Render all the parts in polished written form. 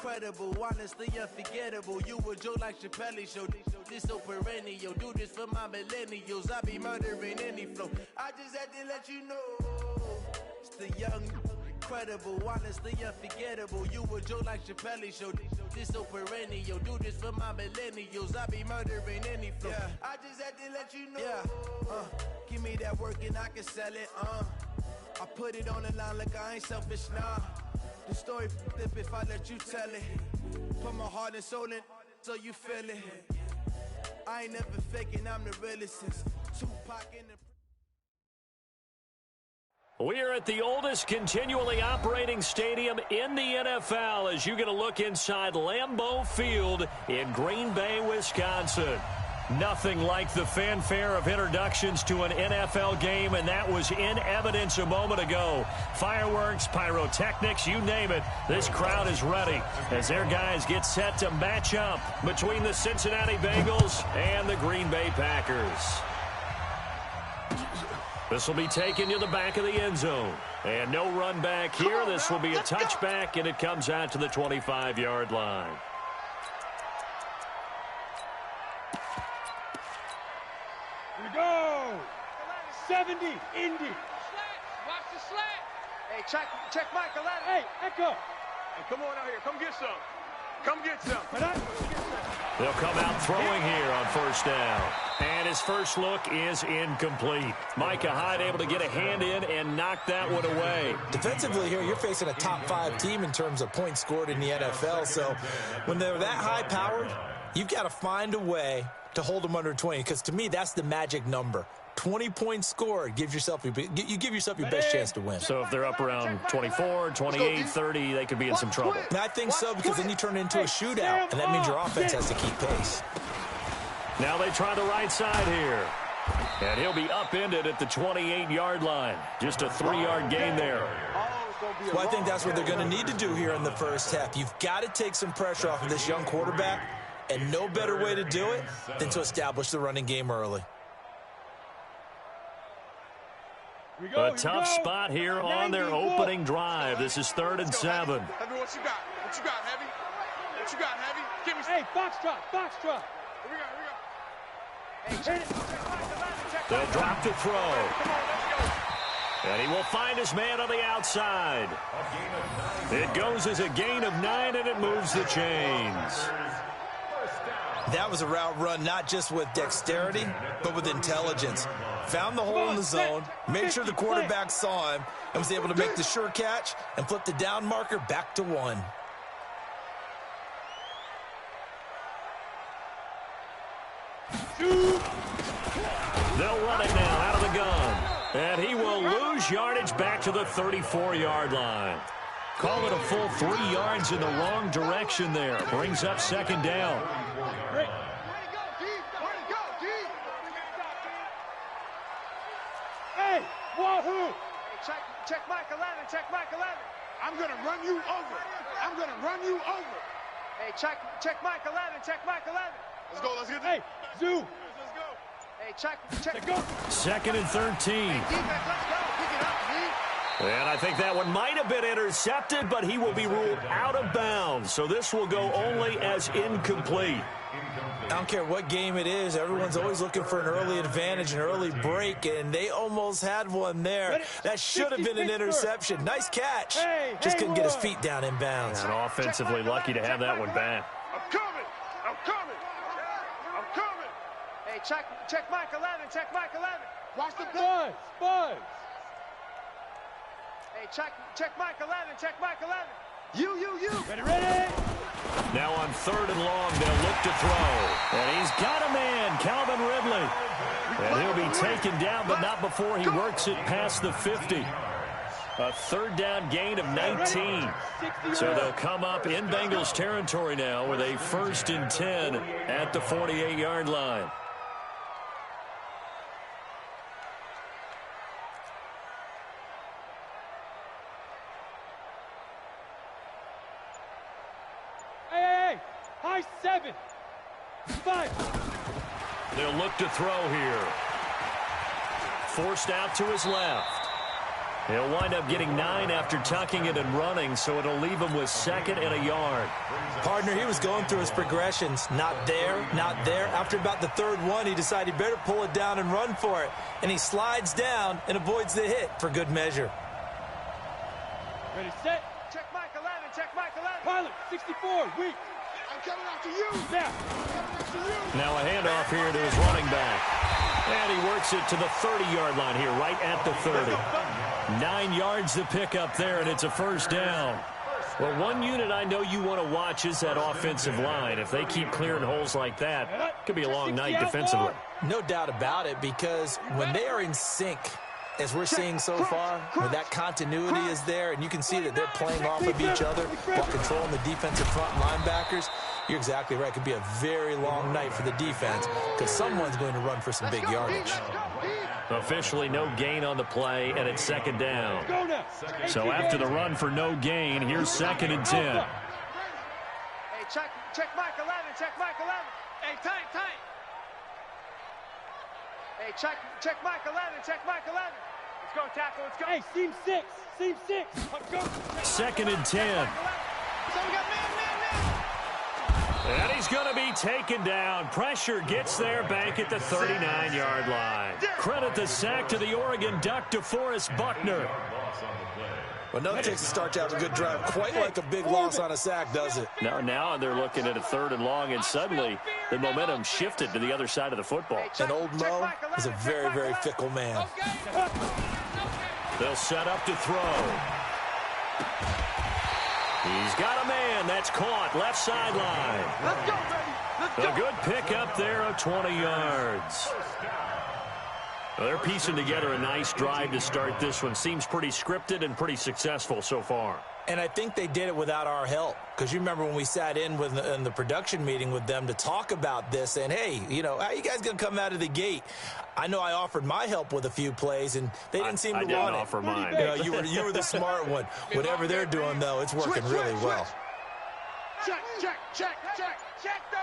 incredible, honestly unforgettable. You a joke like Chappelle show. This so perennial. Do this for my millennials. I be murdering any flow. I just had to let you know. It's the young, incredible, honestly unforgettable. You a joke like Chappelle show. This so perennial. Do this for my millennials. I be murdering any flow. Yeah. I just had to let you know. Yeah. Give me that work and I can sell it. I put it on the line like I ain't selfish, nah. The story flip if I let you tell it. Put my heart and soul in so you feel it. I ain't never faking, I'm the realest since Tupac in the... We're at the oldest continually operating stadium in the NFL as you get a look inside Lambeau Field in Green Bay, Wisconsin. Nothing like the fanfare of introductions to an NFL game, and that was in evidence a moment ago. Fireworks, pyrotechnics, you name it. This crowd is ready as their guys get set to match up between the Cincinnati Bengals and the Green Bay Packers. This will be taken to the back of the end zone. And no run back here. This will be a touchback, and it comes out to the 25-yard line. Here we go. 70, Indy. Watch the slant. Hey, check Mike 11. Hey, Echo. Hey, come on out here. Come get some. Come get some. They'll come out throwing here on first down. And his first look is incomplete. Micah Hyde able to get a hand in and knock that one away. Defensively here, you're facing a top-5 team in terms of points scored in the NFL. So when they're that high-powered, you've got to find a way to hold them under 20. Because to me, that's the magic number. 20 points scored, you give yourself your best chance to win. So if they're up around 24, 28, 30, they could be in some trouble. And I think so, because then you turn it into a shootout, and that means your offense has to keep pace. Now they try the right side here. And he'll be upended at the 28-yard line. Just a 3-yard gain there. Well, I think that's what they're going to need to do here in the first half. You've got to take some pressure off of this young quarterback, and no better way to do it than to establish the running game early. A tough spot here on their opening drive. This is 3rd and 7. Heavy, what you got? What you got, Heavy? What you got, Heavy? Give me some. Hey, Foxtrot. Here we go. They'll drop to throw. And he will find his man on the outside. It goes as a gain of 9, and it moves the chains. That was a route run not just with dexterity, but with intelligence. Found the hole in the zone, made sure the quarterback saw him, and was able to make the sure catch and flip the down marker back to 1. They'll run it now out of the gun. And he will lose yardage back to the 34-yard line. Call it a full 3 yards in the wrong direction there. Brings up 2nd down. Hey, wahoo! Check Mike 11. Check Mike 11. I'm going to run you over. I'm going to run you over. Hey, check Mike 11. Check Mike 11. Let's go. Let's get Hey, Zoo. Let's go. Hey, check. Go. 2nd and 13. Defense, let's go. Pick it up, D. And I think that one might have been intercepted, but he will be ruled out of bounds. So this will go only as incomplete. I don't care what game it is. Everyone's always looking for an early advantage, an early break, and they almost had one there. That should have been an interception. Nice catch. Just couldn't get his feet down in bounds. And offensively lucky to have that one back. I'm coming. Hey, check Mike 11. Check Mike 11. Watch the Buzz. Hey, check Mike 11. Check Mike 11. You. Ready. Now on 3rd and long, they'll look to throw. And he's got a man, Calvin Ridley. And he'll be taken down, but not before he works it past the 50. A 3rd down gain of 19. So they'll come up in Bengals territory now with a 1st and 10 at the 48-yard line. High 7. 5. They'll look to throw here. Forced out to his left. He'll wind up getting 9 after tucking it and running, so it'll leave him with 2nd and a yard. Partner, he was going through his progressions. Not there, not there. After about the 3rd one, he decided he better pull it down and run for it. And he slides down and avoids the hit for good measure. Ready, set. Check Mike 11, check Mike 11. Pilot, 64, weak. I'm coming after you. Now. Now a handoff here to his running back. And he works it to the 30-yard line here, right at the 30. 9 yards to pick up there, and it's a 1st down. Well, one unit I know you want to watch is that offensive line. If they keep clearing holes like that, it could be a long night defensively. No doubt about it, because when they are in sync, as we're seeing so far, where that continuity is there, and you can see that they're playing off of each other while controlling the defensive front linebackers, you're exactly right. It could be a very long night for the defense because someone's going to run for some big yardage. Officially no gain on the play, and it's 2nd down. So after the run for no gain, here's 2nd and 10. Hey, check Mike 11, check Mike 11. Hey, tight. Hey, check Mike 11, check Mike 11. Let's go, tackle, let's go. Hey, seam 6. Let's go. 2nd and 10. So we got man. And he's going to be taken down. Pressure gets there back at the 39-yard line. Credit the sack to the Oregon Duck, DeForest Buckner. Well, no takes to start to have a good drive. Quite like a big loss on a sack, does it? Now they're looking at a 3rd and long, and suddenly the momentum shifted to the other side of the football. And old Mo is a very, very fickle man. They'll set up to throw. He's got a man. That's caught. Left sideline. Let's go, baby. Let's go. A good pick up there of 20 yards. Well, they're piecing together a nice drive to start this one. Seems pretty scripted and pretty successful so far. And I think they did it without our help. Because you remember when we sat in the production meeting with them to talk about this, and hey, you know, how you guys going to come out of the gate? I know I offered my help with a few plays, and they didn't seem to want it. I didn't offer mine. You know, you were the smart one. Whatever they're doing, though, it's working really well. Check.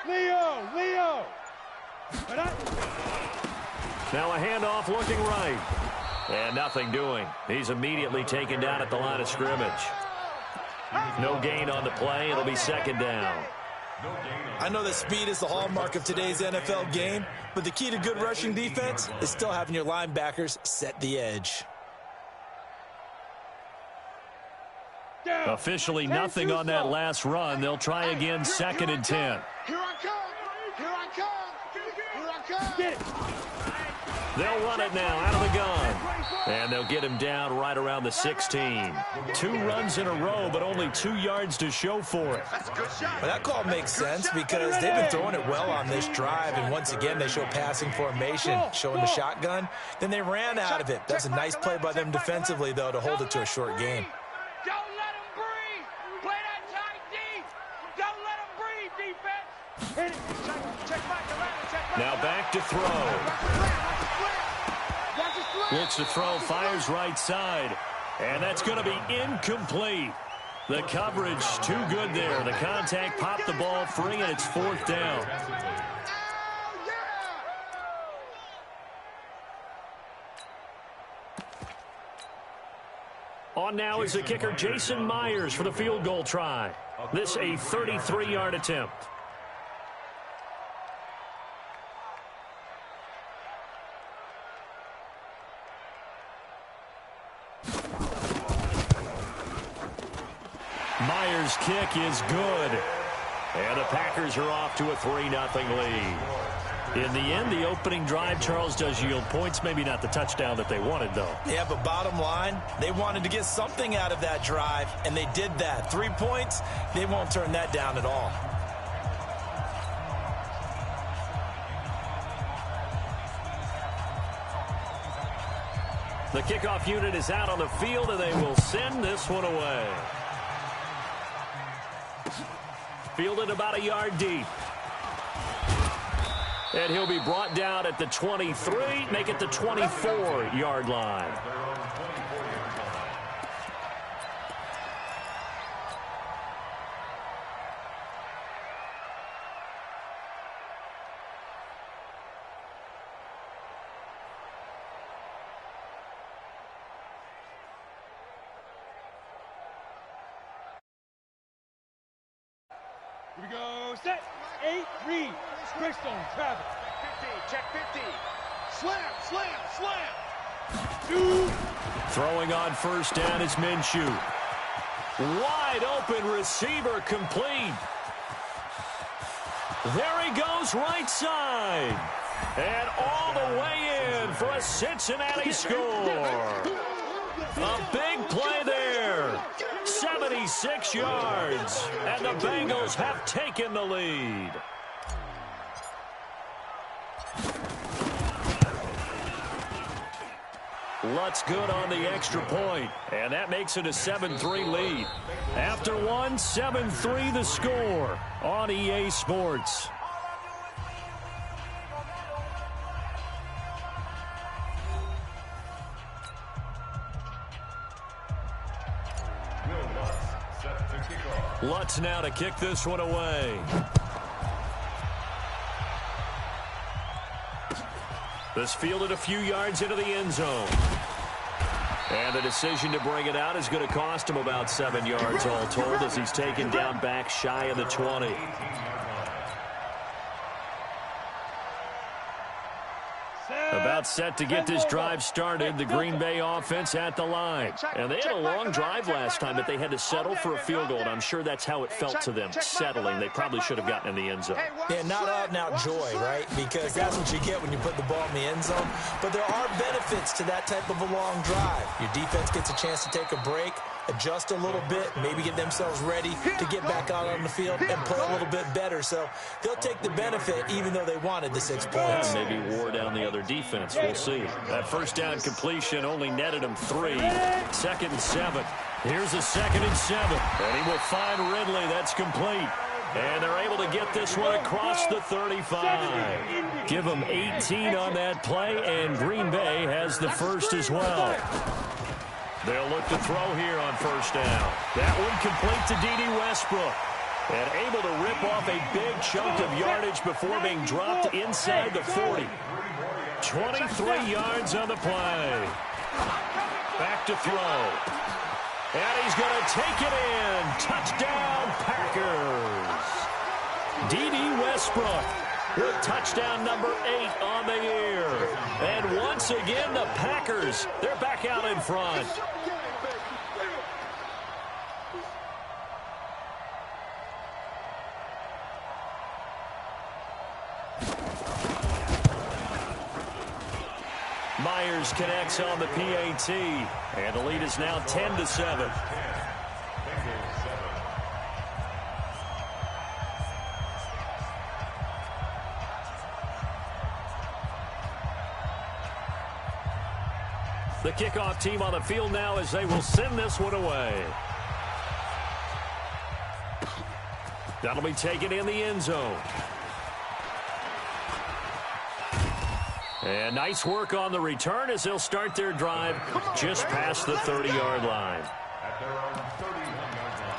Leo. Now a handoff looking right. And nothing doing. He's immediately taken down at the line of scrimmage. No gain on the play. It'll be 2nd down. I know that speed is the hallmark of today's NFL game, but the key to good rushing defense is still having your linebackers set the edge. Officially nothing on that last run. They'll try again, 2nd and 10. Here I come. Get it. They'll run it now out of the gun. And they'll get him down right around the 16. 2 runs in a row, but only 2 yards to show for it. Well, that call makes sense because they've been throwing it well on this drive, and once again they show passing formation, showing the shotgun. Then they ran out of it. That's a nice play by them defensively, though, to hold it to a short game. Don't let him breathe. Play that tight deep. Don't let him breathe, defense. Hit it. Check Mike 11, check Mike 11. Now back to throw. Looks to throw, fires right side. And that's going to be incomplete. The coverage too good there. The contact popped the ball free, and it's 4th down. On now is the kicker, Jason Myers, for the field goal try. This a 33-yard attempt. Myers' kick is good. And the Packers are off to a 3-0 lead. In the end, the opening drive, Charles, does yield points. Maybe not the touchdown that they wanted, though. Yeah, but bottom line, they wanted to get something out of that drive, and they did that. 3 points, they won't turn that down at all. The kickoff unit is out on the field, and they will send this one away. Fielded about a yard deep. And he'll be brought down at the 23, make it the 24-yard line. Here we go. Set. 8, read. Straight zone, Travis. Check 50. Slam, slam, slam. Throwing on first down is Minshew. Wide open receiver complete. There he goes right side. And all the way in for a Cincinnati score. A big play there. 76 yards. And the Bengals have taken the lead. Lutt's good on the extra point, and that makes it a 7-3 lead. After one, 7-3 the score on EA Sports. Lutz now to kick this one away. This fielded a few yards into the end zone. And the decision to bring it out is going to cost him about 7 yards all told as he's taken down back shy of the 20. About set to get this drive started. The Green Bay offense at the line. And they had a long drive last time, but they had to settle for a field goal. And I'm sure that's how it felt to them, settling. They probably should have gotten in the end zone. Yeah, not out-and-out joy, right? Because that's what you get when you put the ball in the end zone. But there are benefits to that type of a long drive. Your defense gets a chance to take a break, adjust a little bit, maybe get themselves ready to get back out on the field and play a little bit better. So they'll take the benefit even though they wanted the 6 points. Maybe wore down the other defense. We'll see. That first down completion only netted him 3. 2nd and 7. Here's a 2nd and 7. And he will find Ridley. That's complete. And they're able to get this one across the 35. Give them 18 on that play, and Green Bay has the first as well. They'll look to throw here on first down. That one complete to D.D. Westbrook. And able to rip off a big chunk of yardage before being dropped inside the 40. 23 yards on the play. Back to throw. And he's going to take it in. Touchdown, Packers. D.D. Westbrook with touchdown number 8 on the year. And once again, the Packers, they're back out in front. Myers connects on the PAT, and the lead is now 10-7. The kickoff team on the field now as they will send this one away. That'll be taken in the end zone. And nice work on the return as they'll start their drive just past the 30-yard line. At their own 31-yard line.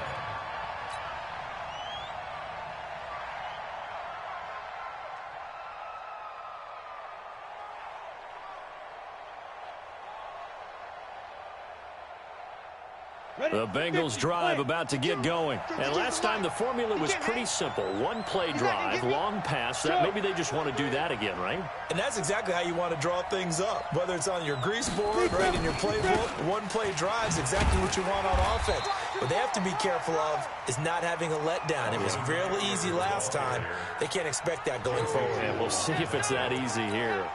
The Bengals drive about to get going. And last time the formula was pretty simple. One play drive, long pass. That maybe they just want to do that again, right? And that's exactly how you want to draw things up. Whether it's on your grease board, right, in your playbook, one play drive is exactly what you want on offense. What they have to be careful of is not having a letdown. It was real easy last time. They can't expect that going forward. And we'll see if it's that easy here.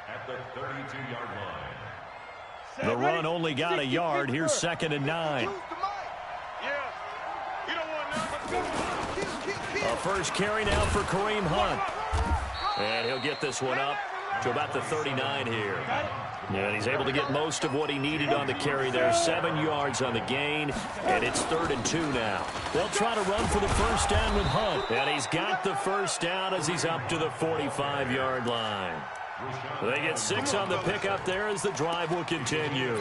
At the 32-yard line. The run only got a yard. Here's 2nd and 9. A first carry now for Kareem Hunt. And he'll get this one up to about the 39 here. And he's able to get most of what he needed on the carry there. 7 yards on the gain, and it's 3rd and 2 now. They'll try to run for the first down with Hunt. And he's got the first down as he's up to the 45-yard line. They get 6 on the pickup there as the drive will continue.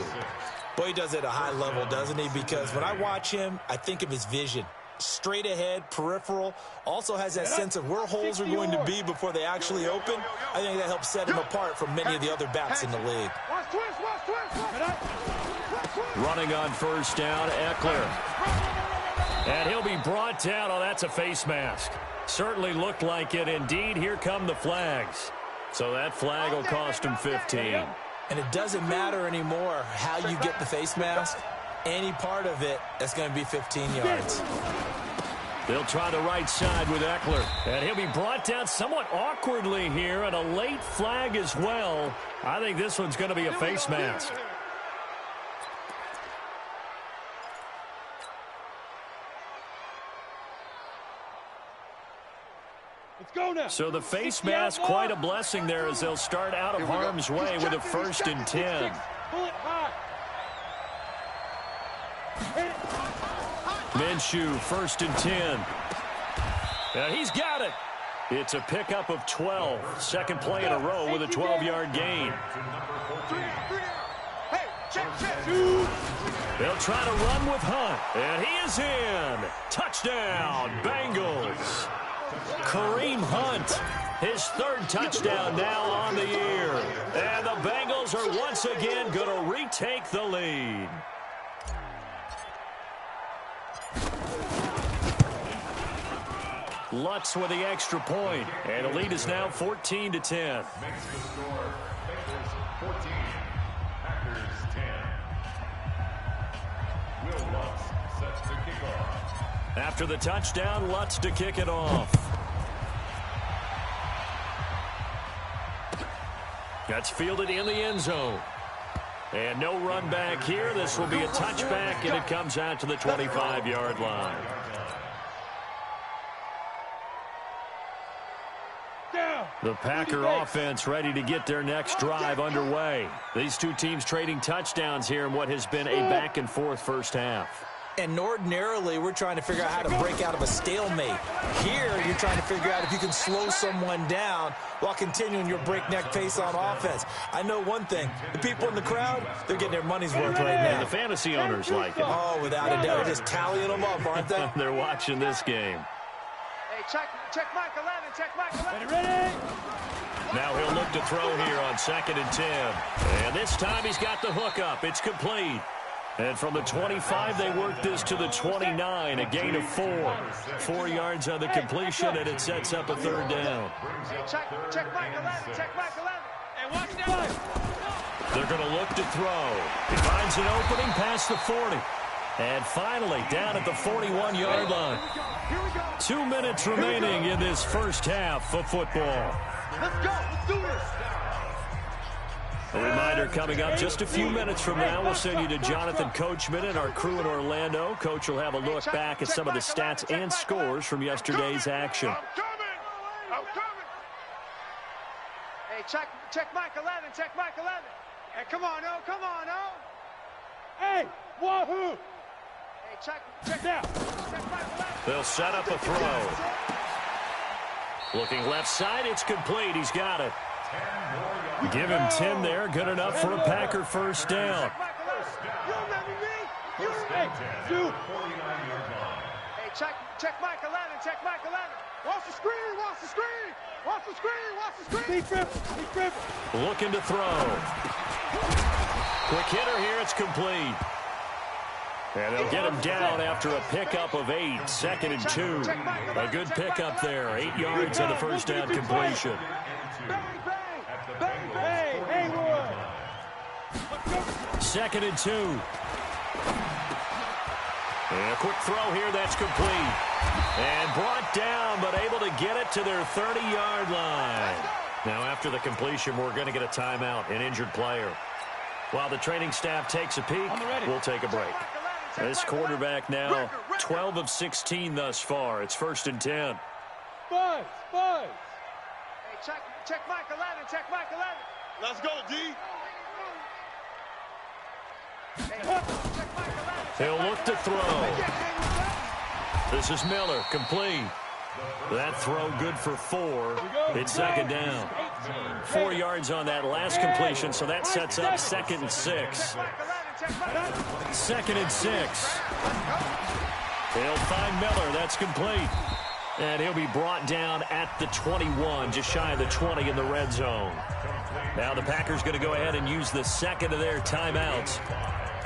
Boy, he does it at a high level, doesn't he? Because when I watch him, I think of his vision. Straight ahead, peripheral, also has that sense of where holes are going to be before they actually open. I think that helps set him apart from many of the other backs in the league. Running on first down, Eckler. And he'll be brought down. Oh, that's a face mask. Certainly looked like it. Indeed, here come the flags. So that flag will cost him 15. And it doesn't matter anymore how you get the face mask. Any part of it, that's going to be 15 yards. They'll try the right side with Eckler. And he'll be brought down somewhat awkwardly here, and a late flag as well. I think this one's going to be a face mask. Let's go now. So the face mask, quite a blessing there as they'll start out of harm's way with a 1st and 10. Pull it high. Minshew, 1st and 10. And he's got it. It's a pickup of 12. Second play in a row with a 12-yard gain. They'll try to run with Hunt. And he is in. Touchdown, Bengals. Kareem Hunt, his 3rd touchdown now on the year. And the Bengals are once again going to retake the lead. Lutz with the extra point, and the lead is now 14-10. Makes the score. Bengals 14, Packers 10. Will Lutz sets the kickoff. After the touchdown, Lutz to kick it off. That's fielded in the end zone. And no run back here. This will be a touchback, and it comes out to the 25-yard line. The Packer offense ready to get their next drive underway. These two teams trading touchdowns here in what has been a back-and-forth first half. And ordinarily, we're trying to figure out how to break out of a stalemate. Here, you're trying to figure out if you can slow someone down while continuing your breakneck pace on offense. I know one thing. The people in the crowd, they're getting their money's worth right now. And the fantasy owners like it. Oh, without a doubt. They're just tallying them up, aren't they? They're watching this game. Hey, check Mike 11, check Mike 11. Ready? Now he'll look to throw here on 2nd and 10. And this time he's got the hook up. It's complete. And from the 25, they work this to the 29, a gain of 4. 4 yards on the completion, and it sets up a 3rd down. Hey, check Mike 11, check Mike 11. Hey, watch that. They're going to look to throw. He finds an opening past the 40. And finally, down at the 41-yard line. 2 minutes remaining in this first half of football. Let's go. Let's do this. A reminder coming up just a few minutes from now, we'll send you to Jonathan Coachman and our crew in Orlando. Coach will have a look back at some of the stats and scores from yesterday's action. I'm coming. Hey, check Mike 11, check Mike 11. Hey, come on, oh. Hey, wahoo! Hey, check Now. Mike 11. They'll set up a throw. Looking left side, it's complete. He's got it. Give him 10 there. Good enough for a Packer first down. Mike 11. You remember me? You remember me? Dude. Hey, check Mike 11, check Mike 11. Watch the screen, watch the screen. Watch the screen, watch the screen. Big grip. Looking to throw. Quick hitter here. It's complete. And they'll get him down after a pickup of 8. 2nd and 2. A good pickup there. 8 yards on the first down completion. Hey, Roy. 2nd and 2. And a quick throw here. That's complete. And brought down, but able to get it to their 30-yard line. Now, after the completion, we're going to get a timeout, an injured player. While the training staff takes a peek, we'll take a break. This quarterback now 12 of 16 thus far. It's 1st and 10. Buzz. Hey, check Mike 11, check Mike 11. Let's go, D. Hey, check Mike 11. He'll look to throw. This is Miller, complete. That throw good for 4. It's 2nd down. 4 yards on that last completion, so that sets up 2nd and 6. 2nd and 6. He'll find Miller. That's complete. And he'll be brought down at the 21, just shy of the 20 in the red zone. Now the Packers going to go ahead and use the second of their timeouts.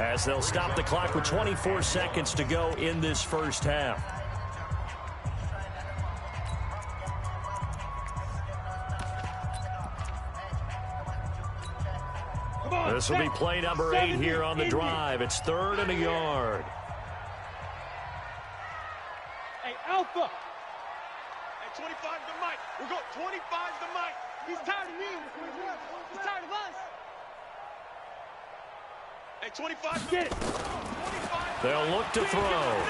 as they'll stop the clock with 24 seconds to go in this first half. This will be play number 8 here on the drive. It's 3rd and a yard. Hey, Alpha. Hey, 25 to Mike. We'll go 25 to Mike. He's tired of me. He's tired of us. Hey, 25 to Get it. 25. They'll look to throw.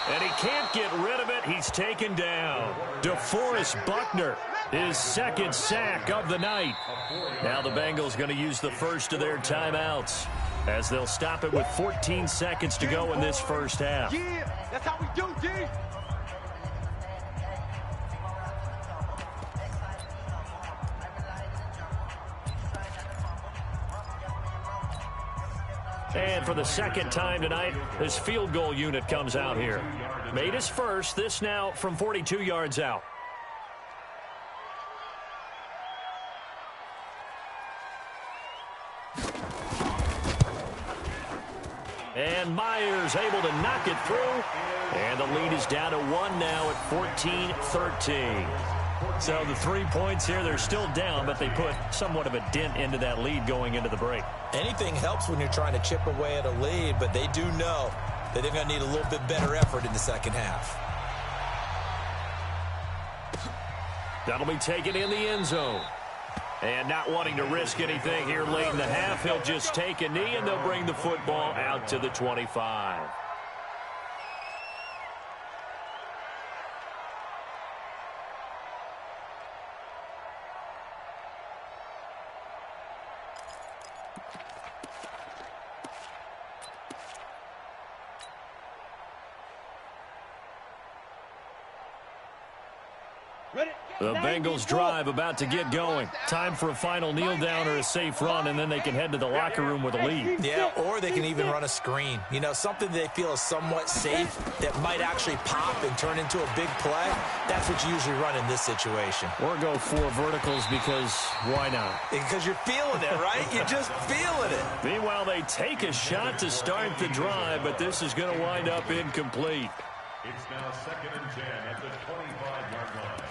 And he can't get rid of it. He's taken down. DeForest Buckner, his 2nd sack of the night. Now the Bengals going to use the first of their timeouts as they'll stop it with 14 seconds to go in this first half. Yeah, that's how we do, D. And for the 2nd time tonight, this field goal unit comes out here. Made his first, this now from 42 yards out. And Myers able to knock it through. And the lead is down to 1 now at 14-13. So the 3 points here, they're still down, but they put somewhat of a dent into that lead going into the break. Anything helps when you're trying to chip away at a lead, but they do know that they're going to need a little bit better effort in the second half. That'll be taken in the end zone. And not wanting to risk anything here late in the half, he'll just take a knee, and they'll bring the football out to the 25. The Bengals drive about to get going. Time for a final kneel down or a safe run, and then they can head to the locker room with a lead. Yeah, or they can even run a screen. You know, something they feel is somewhat safe that might actually pop and turn into a big play. That's what you usually run in this situation. Or go 4 verticals because why not? Because you're feeling it, right? You're just feeling it. Meanwhile, they take a shot to start the drive, but this is going to wind up incomplete. It's now 2nd and 10 at the 25-yard line.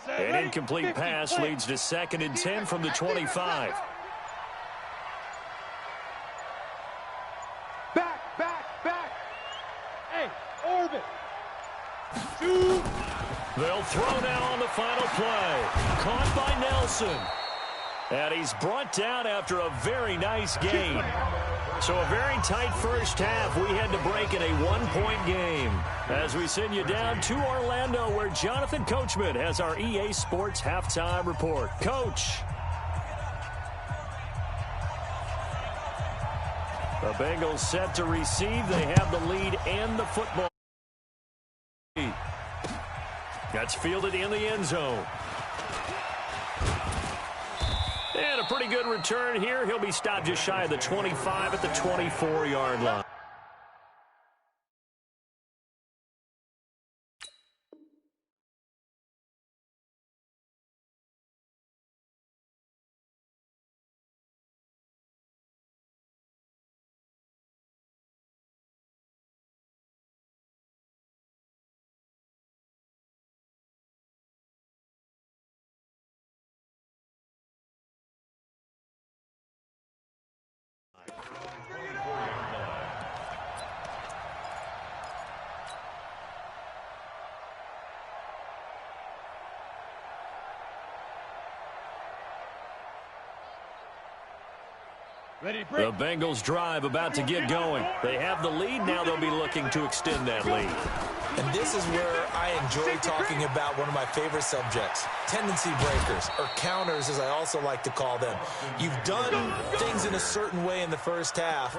An incomplete pass leads to 2nd and 10 from the 25. Back. Hey, orbit. 2. They'll throw now on the final play. Caught by Nelson. And he's brought down after a very nice gain. So a very tight first half. We had to break in a 1-point game. As we send you down to Orlando, where Jonathan Coachman has our EA Sports halftime report. Coach. The Bengals set to receive. They have the lead and the football. That's fielded in the end zone. And a pretty good return here. He'll be stopped just shy of the 25 at the 24-yard line. The Bengals drive about to get going. They have the lead. Now they'll be looking to extend that lead. And this is where I enjoy talking about one of my favorite subjects, tendency breakers, or counters as I also like to call them. You've done things in a certain way in the first half,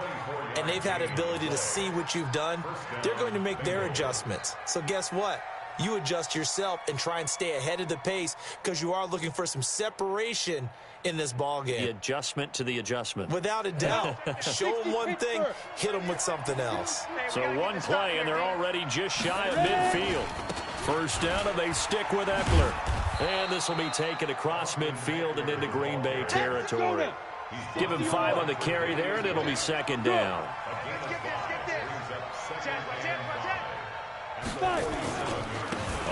and they've had the ability to see what you've done. They're going to make their adjustments. So guess what? you adjust yourself and try and stay ahead of the pace because you are looking for some separation in this ball game. The adjustment to the adjustment. Without a doubt. Show them one thing, hit them with something else. So one play, and they're already just shy of midfield. First down, and they stick with Eckler. And this will be taken across midfield and into Green Bay territory. Give him 5 on the carry there, and it'll be second down.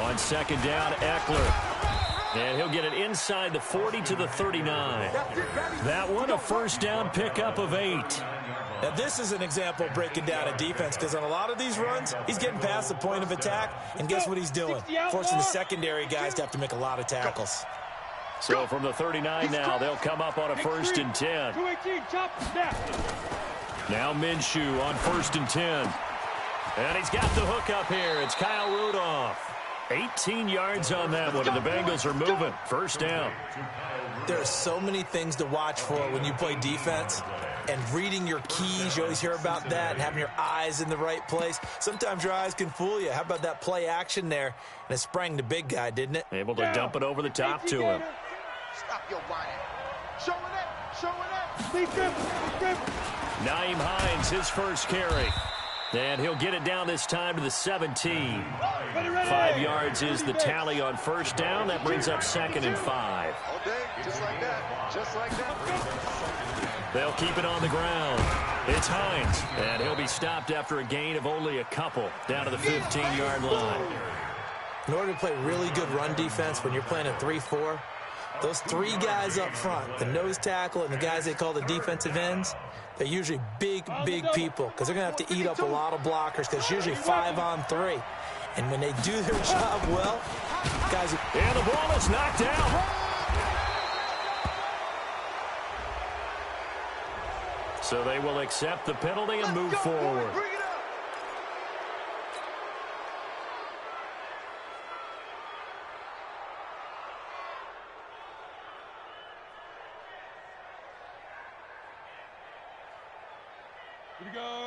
On second down, Eckler. And he'll get it inside the 40 to the 39. That one, a first down pickup of 8. Now, this is an example of breaking down a defense because on a lot of these runs, he's getting past the point of attack, and guess what he's doing? Forcing the secondary guys to have to make a lot of tackles. So from the 39 now, they'll come up on a first and 10. Now Minshew on first and 10. And he's got the hook up here. It's Kyle Rudolph. 18 yards on that one, and the Bengals are moving. First down. There are so many things to watch for when you play defense, and reading your keys, you always hear about that, and having your eyes in the right place. Sometimes your eyes can fool you. How about that play action there? And it sprang the big guy, didn't it? Able to dump it over the top to him. Stop your whining. Showing it. Nyheim Hines, his first carry. And he'll get it down this time to the 17. 5 yards is the tally on first down. That brings up second and 5. All day, just like that. Just like that. They'll keep it on the ground. It's Hines, and he'll be stopped after a gain of only a couple down to the 15-yard line. In order to play really good run defense when you're playing a 3-4, those 3 guys up front, the nose tackle and the guys they call the defensive ends, they're usually big people because they're going to have to eat up a lot of blockers because it's usually 5-on-3. And when they do their job well, guys... And the ball is knocked out. So they will accept the penalty and move forward.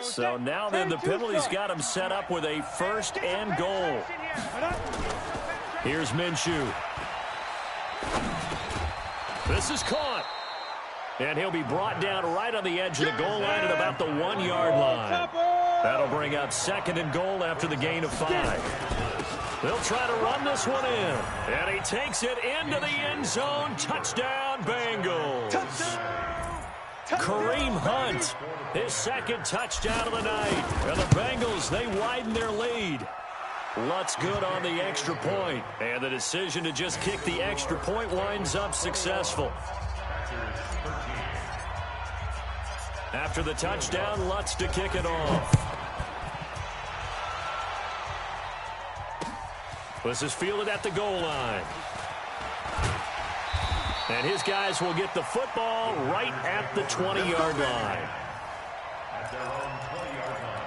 So now then the penalty's got him set up with a first and goal. Here's Minshew. This is caught. And he'll be brought down right on the edge of the goal line at about the 1-yard line. That'll bring up second and goal after the gain of 5. They'll try to run this one in. And he takes it into the end zone. Touchdown, Bengals. Kareem Hunt, his second touchdown of the night. And the Bengals, they widen their lead. Lutz good on the extra point. And the decision to just kick the extra point winds up successful. After the touchdown, Lutz to kick it off. This is fielded at the goal line. And his guys will get the football right at the 20-yard line. At their own 20-yard line.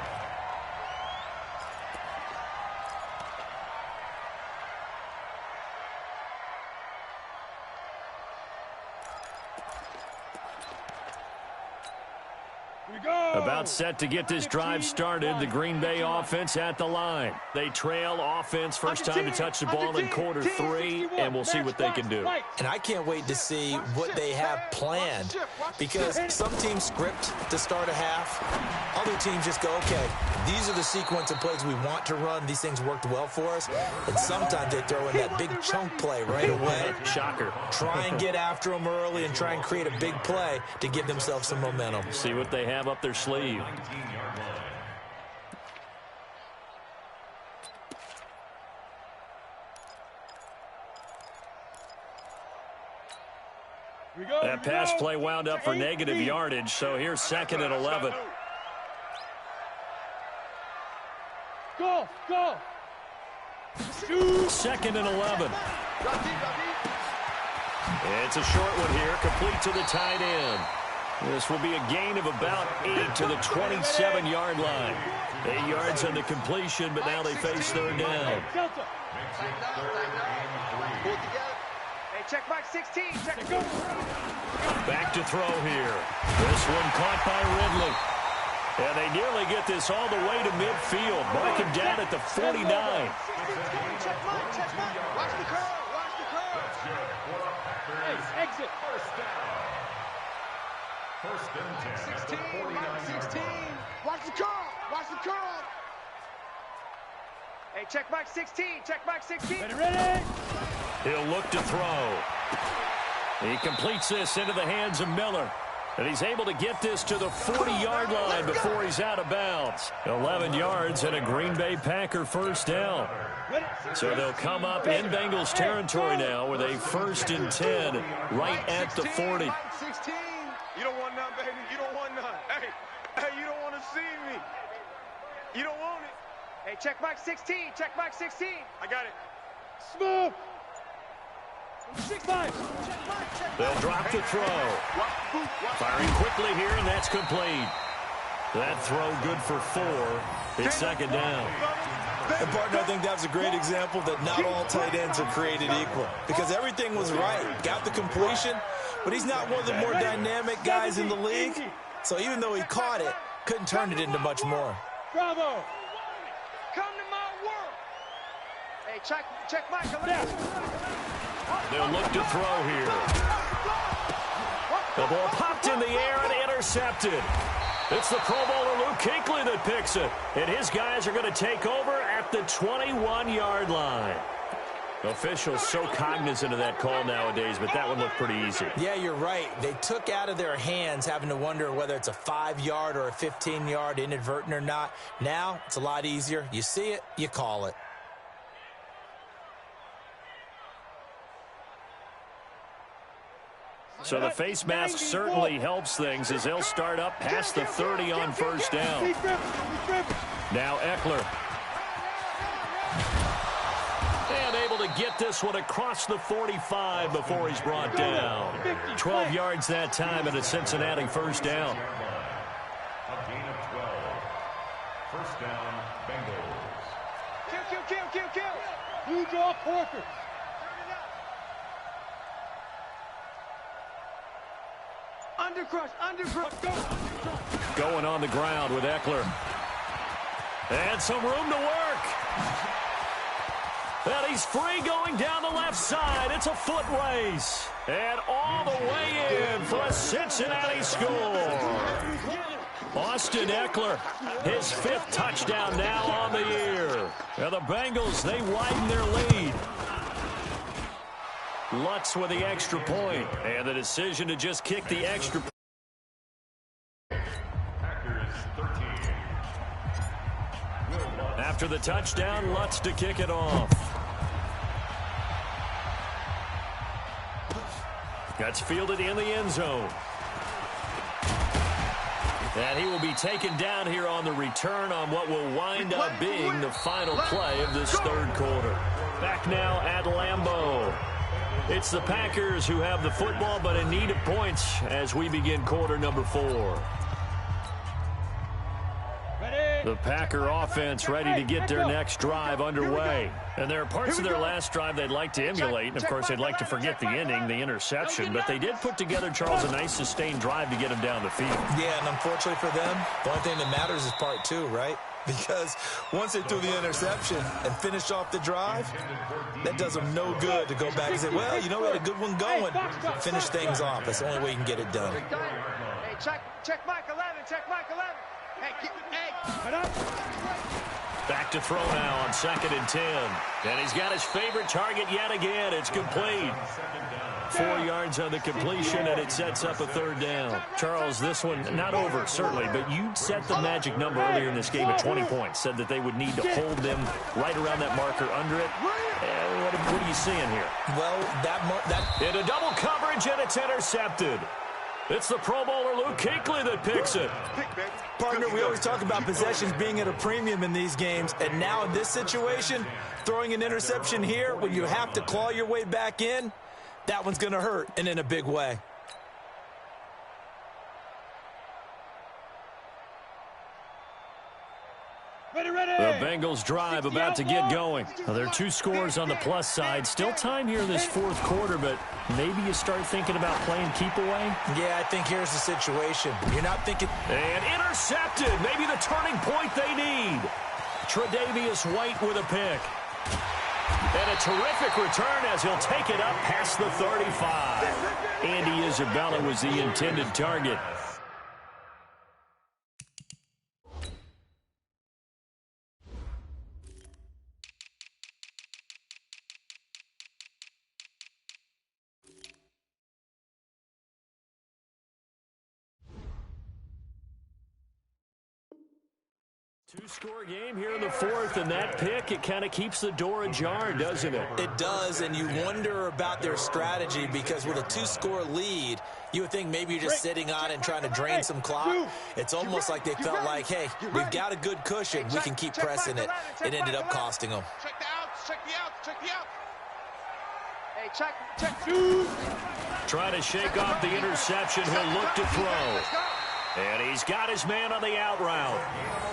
About set to get this drive started. The Green Bay offense at the line. They trail offense first time to touch the ball in quarter 3, and we'll see what they can do. And I can't wait to see what they have planned because some teams script to start a half. Other teams just go, okay, these are the sequence of plays we want to run. These things worked well for us. And sometimes they throw in that big chunk play right away. Shocker. Try and get after them early and try and create a big play to give themselves some momentum. See what they have up their sleeve. 19-yard line. That pass play wound up for negative yardage, so here's second and 11. Go! Second and 11. It's a short one here, complete to the tight end. This will be a gain of about 8 to the 27-yard line. 8 yards on the completion, but now they face third down. Hey, check Mike 16. Check. Back to throw here. This one caught by Ridley. And they nearly get this all the way to midfield. Mark him down at the 49. Check Mike. Watch the curve. Watch the curve. Hey, exit. First and 10 at the 16. 49 Mike 16. Watch the curve. Watch the curve. Hey, check Mike 16. Check Mike 16. Ready? He'll look to throw. He completes this into the hands of Miller. And he's able to get this to the 40-yard line before he's out of bounds. 11 yards and a Green Bay Packer first down. So they'll come up in Bengals territory now with a 1st and 10 right at the 40. Mike 16. You don't want none, baby. You don't want none. Hey, you don't want to see me. You don't want it. Hey, check Mike 16. Check Mike 16. I got it. Smooth. 6-5. They'll drop the throw. Firing quickly here, and that's complete. That throw good for 4. It's 2nd down. And, partner, I think that was a great example that not all tight ends are created equal. Because everything was right. Got the completion, but he's not one of the more dynamic guys in the league. So even though he caught it, couldn't turn it into much more. Bravo. Come to my world. Hey, check Mike. They'll look to throw here. The ball popped in the air and intercepted. It's the Pro Bowler Luke Kuechly that picks it. And his guys are going to take over at the 21-yard line. Officials so cognizant of that call nowadays, but that one looked pretty easy. Yeah, you're right. They took out of their hands having to wonder whether it's a 5-yard or a 15-yard inadvertent or not. Now, it's a lot easier. You see it, you call it. So the face mask certainly helps things as they'll start up past the 30 on first down. Now Eckler. And able to get this one across the 45 before he's brought down. 12 yards that time and a Cincinnati first down. A gain of 12. First down, Bengals. Kill. Blue jaw Porker. Undercrush. Go. Going on the ground with Eckler. And some room to work. And he's free going down the left side. It's a foot race. And all the way in for a Cincinnati score. Austin Eckler, his 5th touchdown now on the year. Now the Bengals, they widen their lead. Lutz with the extra point, and the decision to just kick the extra point. Packers 13. After the touchdown, Lutz to kick it off. That's fielded in the end zone. And he will be taken down here on the return on what will wind up being the final play of this 3rd quarter. Back now at Lambeau. It's the Packers who have the football, but in need of points as we begin quarter number 4. The Packer offense ready to get their next drive underway. And there are parts of their last drive they'd like to emulate. And, of course, they'd like to forget the ending, the interception. But they did put together, Charles, a nice sustained drive to get him down the field. Yeah, and unfortunately for them, the only thing that matters is part 2, right? Because once they threw the interception and finished off the drive, that does them no good to go back and say, well, you know, we had a good one going. Finish things off. That's the only way you can get it done. Hey, check Mike 11. Check Mike 11. Hey. Back to throw now on 2nd and 10. And he's got his favorite target yet again. It's complete. 4 yards on the completion, and it sets up a 3rd down. Charles, this one not over, certainly, but you set the magic number earlier in this game at 20 points. Said that they would need to hold them right around that marker under it. What are you seeing here? Well, that into double coverage, and it's intercepted. It's the Pro Bowler Luke Kuechly that picks it. Partner, we always talk about possessions being at a premium in these games, and now in this situation, throwing an interception here when you have to claw your way back in, that one's going to hurt, and in a big way. Ready. The Bengals drive about to get going. Well, there are 2 scores on the plus side. Still time here in this fourth quarter, but maybe you start thinking about playing keep away? Yeah, I think here's the situation. You're not thinking... And intercepted. Maybe the turning point they need. Tre'Davious White with a pick. And a terrific return as he'll take it up past the 35. Andy Isabella was the intended target. Two-score game here in the fourth, and that pick, it kind of keeps the door ajar, doesn't it? It does, and you wonder about their strategy because with a 2-score lead, you would think maybe you're just sitting on it and trying to drain some clock. It's almost like they felt like, hey, we've got a good cushion. We can keep pressing it. It ended up costing them. Check the outs, check the outs, check the outs. Hey, check. Trying to shake off the interception. He'll look to throw. And he's got his man on the out route.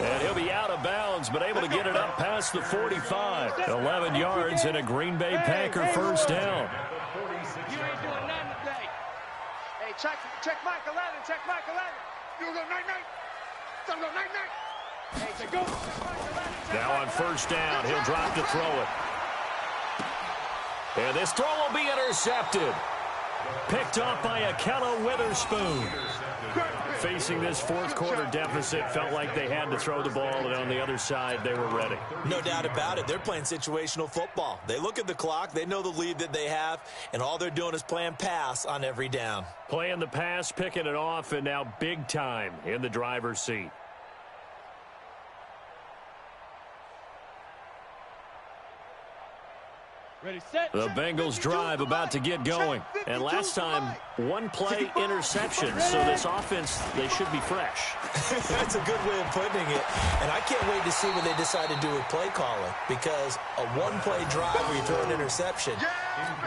And he'll be out of bounds, but able to get it up past the 45. 11 yards and a Green Bay Packer first down. You ain't doing nothing today. Hey, check Mike 11, check Mike 11. You go night-night. Don't go night-night. Hey, go. Now on first down, he'll drop to throw it. And this throw will be intercepted. Picked off by Akello Witherspoon. Facing this fourth quarter deficit, felt like they had to throw the ball, and on the other side, they were ready. No doubt about it. They're playing situational football. They look at the clock, they know the lead that they have, and all they're doing is playing pass on every down. Playing the pass, picking it off, and now big time in the driver's seat. Ready, set. The Bengals drive about to get going. And last time, 1-play interception. So this offense, they should be fresh. That's a good way of putting it. And I can't wait to see what they decide to do with play calling. Because a 1-play drive where you throw an interception,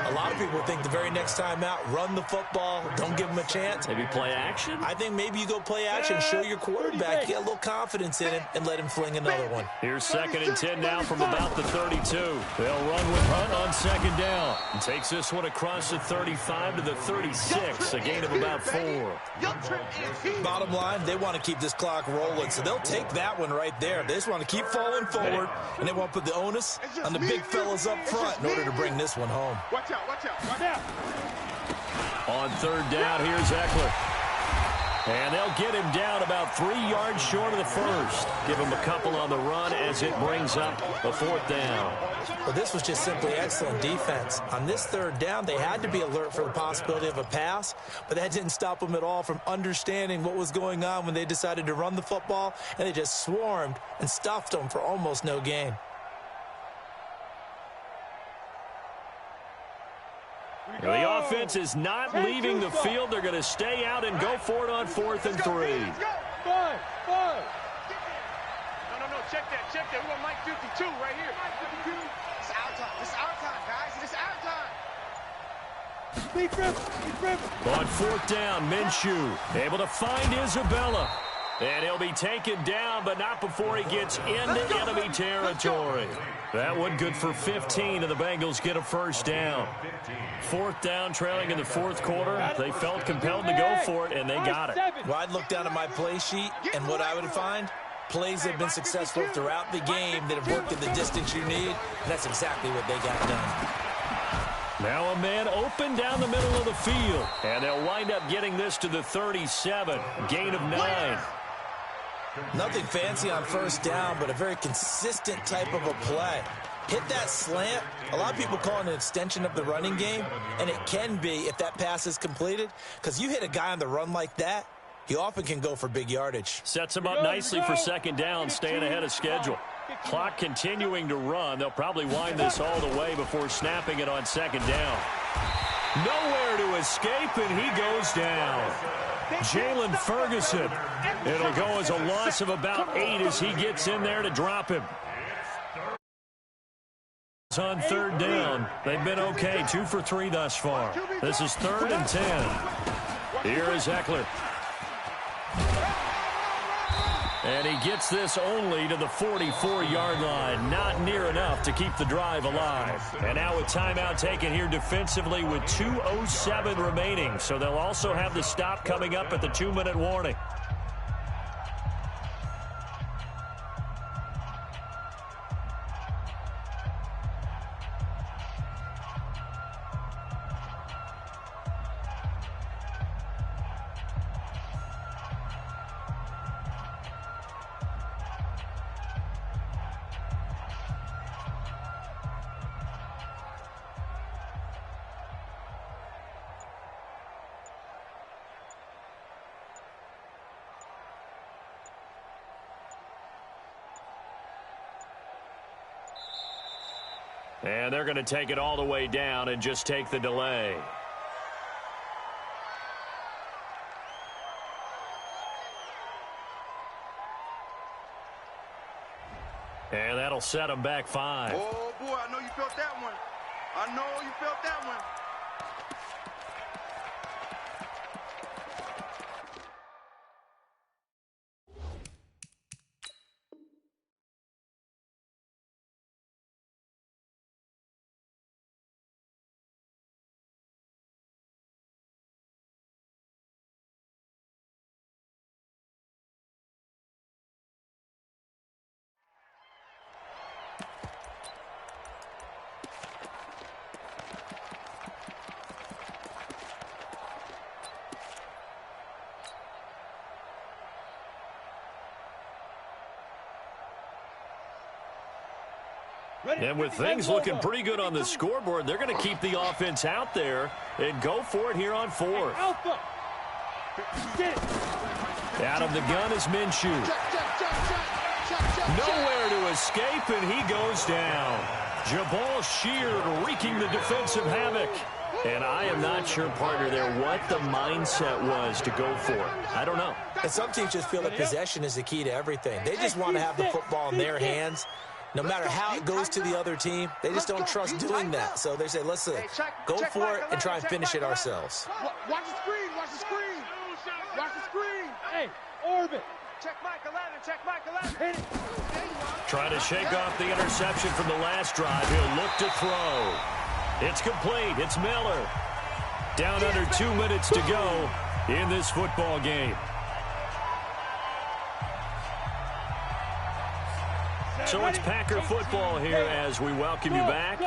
a lot of people think the very next time out, run the football, don't give them a chance. Maybe play action? I think maybe you go play action, show your quarterback, get a little confidence in him, and let him fling another one. Here's 2nd and 10 now from about the 32. They'll run with Hunt on 2nd down. And takes this one across the 35 to the 36, a gain of about 4. Bottom line, they want to keep this clock rolling, so they'll take that one right there. They just want to keep falling forward, and they want to put the onus on the big fellas up front in order to bring this one home. Watch out, watch out, watch out. On 3rd down, here's Eckler. And they'll get him down about 3 yards short of the first. Give him a couple on the run as it brings up a 4th down. Well, this was just simply excellent defense. On this 3rd down, they had to be alert for the possibility of a pass, but that didn't stop them at all from understanding what was going on when they decided to run the football, and they just swarmed and stuffed them for almost no gain. The offense is not leaving the field. They're going to stay out and go for it on 4th and 3. Five. No, check that. We want Mike 52 right here. It's our time. It's our time, guys. It's our time. Speed grip. On 4th down, Minshew able to find Isabella. And he'll be taken down, but not before he gets into enemy territory. That one good for 15, and the Bengals get a first down. 4th down, trailing in the 4th quarter. They felt compelled to go for it, and they got it. Well, I'd look down at my play sheet, and what I would find, plays that have been successful throughout the game that have worked at the distance you need, and that's exactly what they got done. Now a man open down the middle of the field, and they'll wind up getting this to the 37, gain of 9. Nothing fancy on 1st down, but a very consistent type of a play. Hit that slant. A lot of people call it an extension of the running game, and it can be if that pass is completed, because you hit a guy on the run like that, he often can go for big yardage. Sets him up nicely for 2nd down, staying ahead of schedule. Clock continuing to run. They'll probably wind this all the way before snapping it on 2nd down. Nowhere to escape, and he goes down. Jalen Ferguson. It'll go as a loss of about 8 as he gets in there to drop him. On 3rd down. They've been okay, 2 for 3 thus far. This is 3rd and 10. Here is Eckler. And he gets this only to the 44-yard line. Not near enough to keep the drive alive. And now a timeout taken here defensively with 2:07 remaining. So they'll also have the stop coming up at the 2-minute warning. And they're going to take it all the way down and just take the delay. And that'll set them back 5. Oh, boy, I know you felt that one. I know you felt that one. And with things looking pretty good on the scoreboard, they're going to keep the offense out there and go for it here on 4th. Out of the gun is Minshew. Nowhere to escape, and he goes down. Jabal Sheard wreaking the defensive havoc. And I am not sure, partner, there what the mindset was to go for it. I don't know. And some teams just feel that possession is the key to everything. They just want to have the football in their hands. No matter how it goes to the other team, they just don't trust doing that. So they say, let's go for it and try and finish it ourselves. Watch the screen, watch the screen. Watch the screen. Hey, orbit. Check Mike 11, check Mike 11. Hit it. Trying to shake off the interception from the last drive. He'll look to throw. It's complete. It's Miller. Down under 2 minutes to go in this football game. So it's Packer football here as we welcome you back.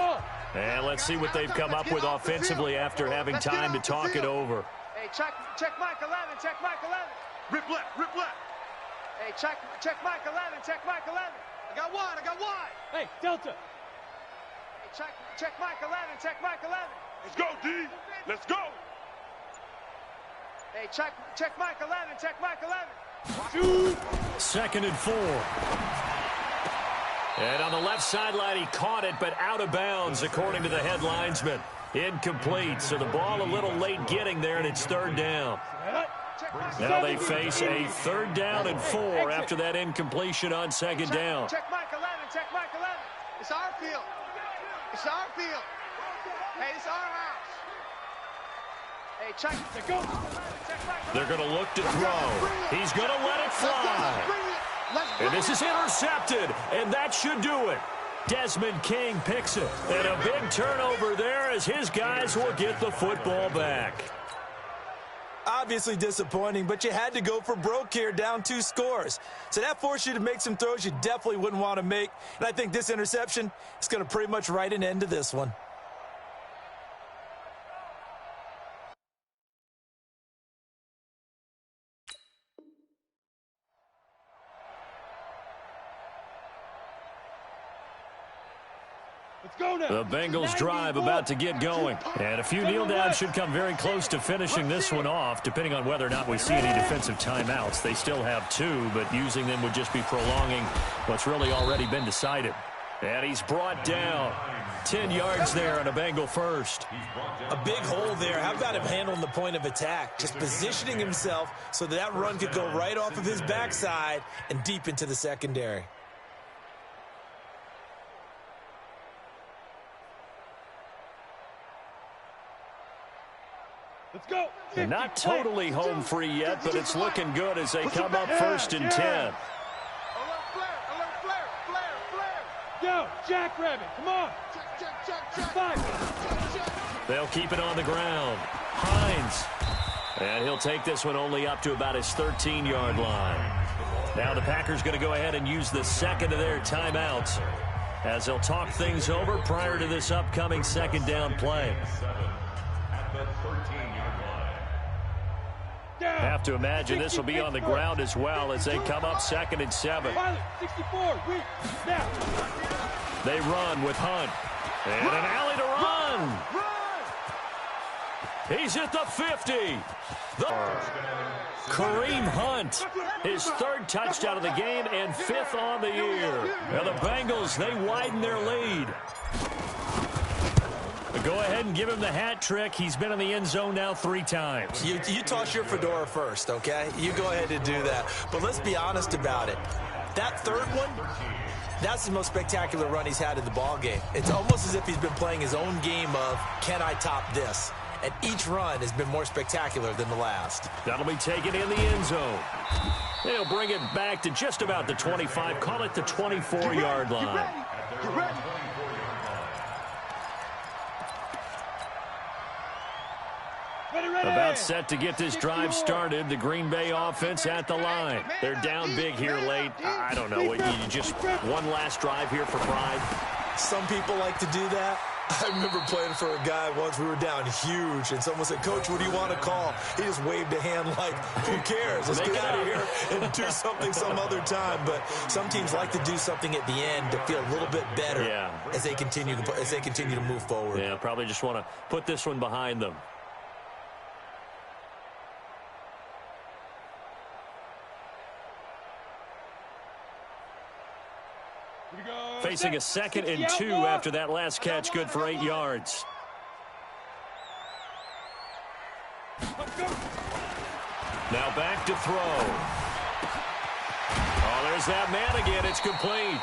And let's see what they've come up with offensively after having time to talk it over. Hey, check Mike 11, check Mike 11. Rip left, rip left. Hey, check Mike 11, check Mike 11. I got wide. Hey, Delta. Hey, check Mike 11, check Mike 11. Let's go, D. Let's go. Hey, check Mike 11, check Mike 11. Shoot. 2nd and 4. And on the left sideline, he caught it, but out of bounds, according to the head linesman. Incomplete, so the ball a little late getting there, and it's 3rd down. Now they face a 3rd down and 4 after that incompletion on 2nd down. Check Mike 11, check Mike 11. It's our field. It's our field. Hey, it's our house. Hey, check Mike. They're going to look to throw. He's going to let it fly. And this is intercepted, and that should do it. Desmond King picks it. And a big turnover there as his guys will get the football back. Obviously disappointing, but you had to go for broke here, down 2 scores. So that forced you to make some throws you definitely wouldn't want to make. And I think this interception is going to pretty much write an end to this one. The Bengals drive about to get going. And a few kneel downs should come very close to finishing this one off, depending on whether or not we see any defensive timeouts. They still have 2, but using them would just be prolonging what's really already been decided. And he's brought down. 10 yards there on a Bengal first. A big hole there. How about him handling the point of attack? Just positioning himself so that run could go right off of his backside and deep into the secondary. Let's go. Not totally home free yet, but it's looking good as they come up 1st and 10. Go, Jackrabbit, come on. Five. They'll keep it on the ground. Hines. And he'll take this one only up to about his 13-yard line. Now the Packers going to go ahead and use the second of their timeouts as they'll talk things over prior to this upcoming second down play. Have to imagine this will be on the ground as well as they come up 2nd and 7. 64, now. They run with Hunt. And an alley to run. He's at the 50. Kareem Hunt, his 3rd touchdown of the game and 5th on the year. Now the Bengals, they widen their lead. Go ahead and give him the hat trick. He's been in the end zone now 3 times. You toss your fedora first, okay? You go ahead and do that. But let's be honest about it. That 3rd one, that's the most spectacular run he's had in the ball game. It's almost as if he's been playing his own game of, can I top this? And each run has been more spectacular than the last. That'll be taken in the end zone. They'll bring it back to just about the 25. Call it the 24-yard line. Get ready. About set to get this drive started. The Green Bay offense at the line. They're down big here late. I don't know. You just one last drive here for pride. Some people like to do that. I remember playing for a guy once. We were down huge, and someone said, "Coach, what do you want to call?" He just waved a hand like, "Who cares? Let's get out of here and do something some other time." But some teams like to do something at the end to feel a little bit better as they continue to move forward. Yeah, probably just want to put this one behind them. Facing a 2nd and 2 after that last catch, good for 8 yards. Now back to throw. Oh, there's that man again. It's complete.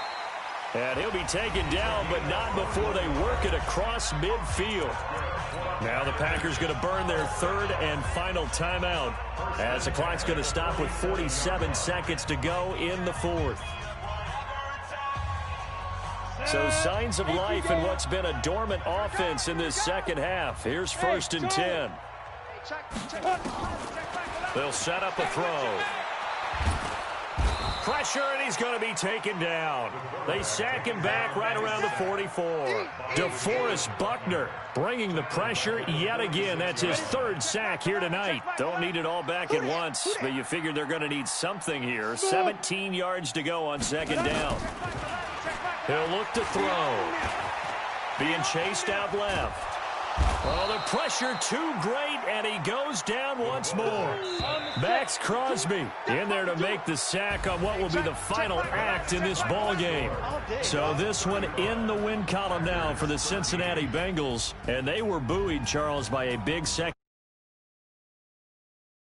And he'll be taken down, but not before they work it across midfield. Now the Packers going to burn their 3rd and final timeout as the clock's going to stop with 47 seconds to go in the 4th. So signs of life in what's been a dormant offense in this second half. Here's 1st and 10. They'll set up a throw. Pressure, and he's going to be taken down. They sack him back right around the 44. DeForest Buckner bringing the pressure yet again. That's his 3rd sack here tonight. Don't need it all back at once, but you figure they're going to need something here. 17 yards to go on 2nd down. He'll look to throw. Being chased out left. Oh, the pressure too great, and he goes down once more. Max Crosby in there to make the sack on what will be the final act in this ball game. So this one in the win column now for the Cincinnati Bengals, and they were buoyed, Charles, by a big second.